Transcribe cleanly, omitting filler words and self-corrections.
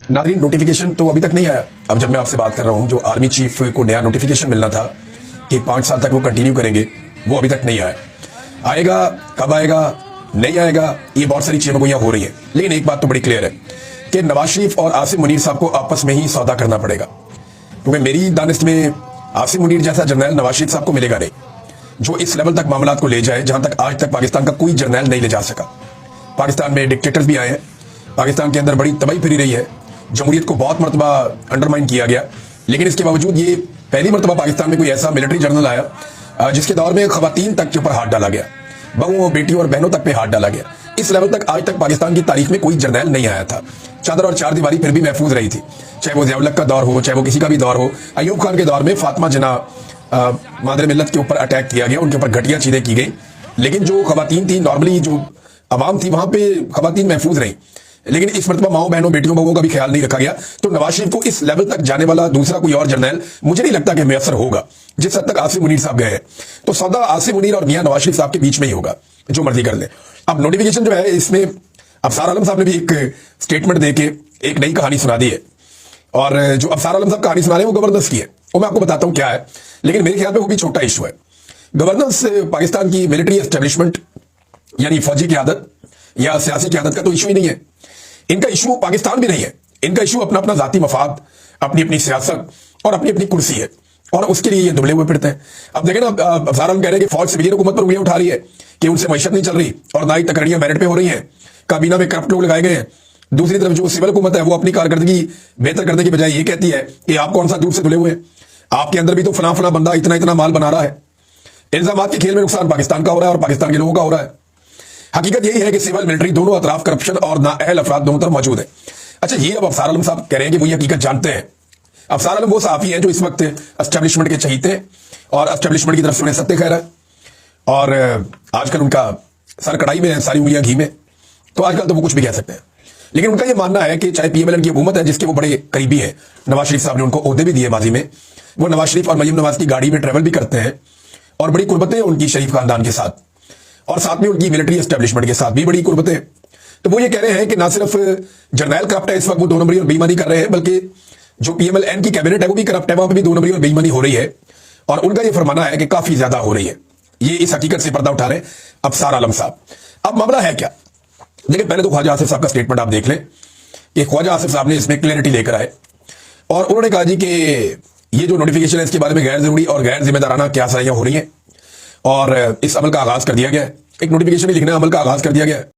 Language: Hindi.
नाज़रीन, नोटिफिकेशन तो अभी तक नहीं आया। अब जब मैं आपसे बात कर रहा हूं, जो आर्मी चीफ को नया नोटिफिकेशन मिलना था कि 5 साल तक वो कंटिन्यू करेंगे, वो अभी तक नहीं आया। आएगा, कब आएगा, नहीं आएगा, ये बहुत सारी चीज़ें हो रही है। लेकिन एक बात तो बड़ी क्लियर है कि नवाज शरीफ और आसिम मुनीर साहब को आपस में ही सौदा करना पड़ेगा, क्योंकि मेरी दानिश में आसिम मुनीर जैसा जर्नैल नवाज शरीफ साहब को मिलेगा नहीं, जो इस लेवल तक मामलात को ले जाए जहां तक आज तक पाकिस्तान का कोई जर्नैल नहीं ले जा सका। पाकिस्तान में डिक्टेटर्स भी आए हैं, पाकिस्तान के अंदर बड़ी तबाही फिरी रही है, जमहूरियत को बहुत मरतबा अंडरमाइन किया गया, लेकिन इसके बावजूद ये पहली मरतबा पाकिस्तान में कोई ऐसा मिलिट्री जनरल आया जिसके दौर में खवातीन तक के ऊपर हाथ डाला गया, बहुओं, बेटियों और बहनों तक पे हाथ डाला गया। इस लेवल तक आज तक पाकिस्तान की तारीख में कोई जर्नैल नहीं आया था। चादर और चार दीवारी फिर भी महफूज रही थी, चाहे वो ज़िया-उल-हक का दौर हो, चाहे वो किसी का भी दौर हो। अयूब खान के दौर में फातिमा जिन्ना मादर मिल्लत के ऊपर अटैक किया गया, उनके ऊपर घटिया चीजें की गई, लेकिन जो खवातीन थी, नॉर्मली जो अवाम थी, वहां पे खवातीन महफूज रही। लेकिन इस मरतबा माओ बहनों, बेटियों, बहूओं का भी ख्याल नहीं रखा गया। तो नवाज शरीफ को इस लेवल तक जाने वाला दूसरा कोई और जर्नैल मुझे नहीं लगता कि मैसर होगा जिस हद तक आसिम मुनीर साहब गए हैं। तो सौदा आसिम मुनीर और मियां नवाज शरीफ साहब के बीच में ही होगा, जो मर्जी कर ले। अब नोटिफिकेशन जो है, इसमें अफसार आलम साहब ने भी एक स्टेटमेंट देके एक नई कहानी सुना दी है, और जो अफसार आलम साहब कहानी सुना रहे हैं वो गवर्नेंस की है, वो मैं आपको बताता हूं क्या है, लेकिन मेरे ख्याल में वो भी छोटा इशू है। गवर्नेंस पाकिस्तान की मिलिट्री एस्टेब्लिशमेंट यानी फौजी क़यादत या सियासी क़यादत का तो इशू ही नहीं है। इनका इशू पाकिस्तान भी नहीं है, इनका इशू अपना अपना जाती मफाद, अपनी अपनी सियासत और अपनी अपनी कुर्सी है, और उसके लिए ये दुबले हुए फिरते हैं। अब देखें ना, अफसार आलम कह रहे हैं कि फौज सिविलियन हुकूमत पर उंगलियां उठा रही है कि उनसे मैशत नहीं चल रही और ना ही तकरीरियां मेरिट पे हो रही हैं, काबीना में करप्ट लोग लगाए गए हैं। दूसरी तरफ जो सिविल हुकूमत है वो अपनी कारकर्दगी बेहतर करने की बजाय ये कहती है कि आप कौन सा दूर से धुले हुए हैं, आपके अंदर भी तो फला फला बंदा इतना इतना माल बना रहा है। इल्जामात के खेल में नुकसान पाकिस्तान का हो रहा है और पाकिस्तान के लोगों का हो रहा है। हकीकत यही है कि सिविल मिलिट्री दोनों अतराफ करप्शन और नाअहल अफराद दोनों तरफ मौजूद है। अच्छा, ये अब अफसार आलम साहब कह रहे हैं कि वो ये हकीकत जानते हैं। अफसार आलम वो सहाफी हैं जो इस वक्त एस्टेब्लिशमेंट के चहीते हैं और एस्टेब्लिशमेंट की तरफ से उन्हें सत्य खैर है, और आजकल उनका सर कढ़ाई में है, सारी उंगलियां घी में, तो आजकल तो वो कुछ भी कह सकते हैं। लेकिन उनका यह मानना है कि चाहे पीएमएलएन की हुकूमत है जिसके वो बड़े करीबी है, नवाज शरीफ साहब ने उनको ओहदे भी दिए माजी में, वो नवाज शरीफ और मरीम नवाज की गाड़ी में ट्रेवल भी करते हैं और बड़ी कुर्बतें उनकी शरीफ खानदान के साथ, और साथ में उनकी मिलिट्री एस्टेब्लिशमेंट के साथ भी बड़ी कुर्बतें। तो वो ये कह रहे हैं कि ना सिर्फ जर्नैल करप्ट है इस वक्त, वो 2 नंबरी और बेईमानी कर रहे हैं, बल्कि जो पीएमएलएन की कैबिनेट है वो भी करप्ट है, वहां पर भी 2 नंबरी और बेईमानी हो रही है, और उनका यह फरमाना है कि काफी ज्यादा हो रही है। ये इस हकीकत से पर्दा उठा रहे हैं अफसार आलम साहब। अब मामला है क्या? देखिए, पहले तो ख्वाजा आसिफ साहब का स्टेटमेंट आप देख लें कि ख्वाजा आसिफ साहब ने इसमें क्लैरिटी लेकर आए, और उन्होंने कहा जी कि ये जो नोटिफिकेशन है इसके बारे में गैर जरूरी और गैर जिम्मेदाराना क्या सारियां हो रही हैं, और इस अमल का आगाज कर दिया गया है। एक नोटिफिकेशन लिखने अमल का आगाज कर दिया गया है।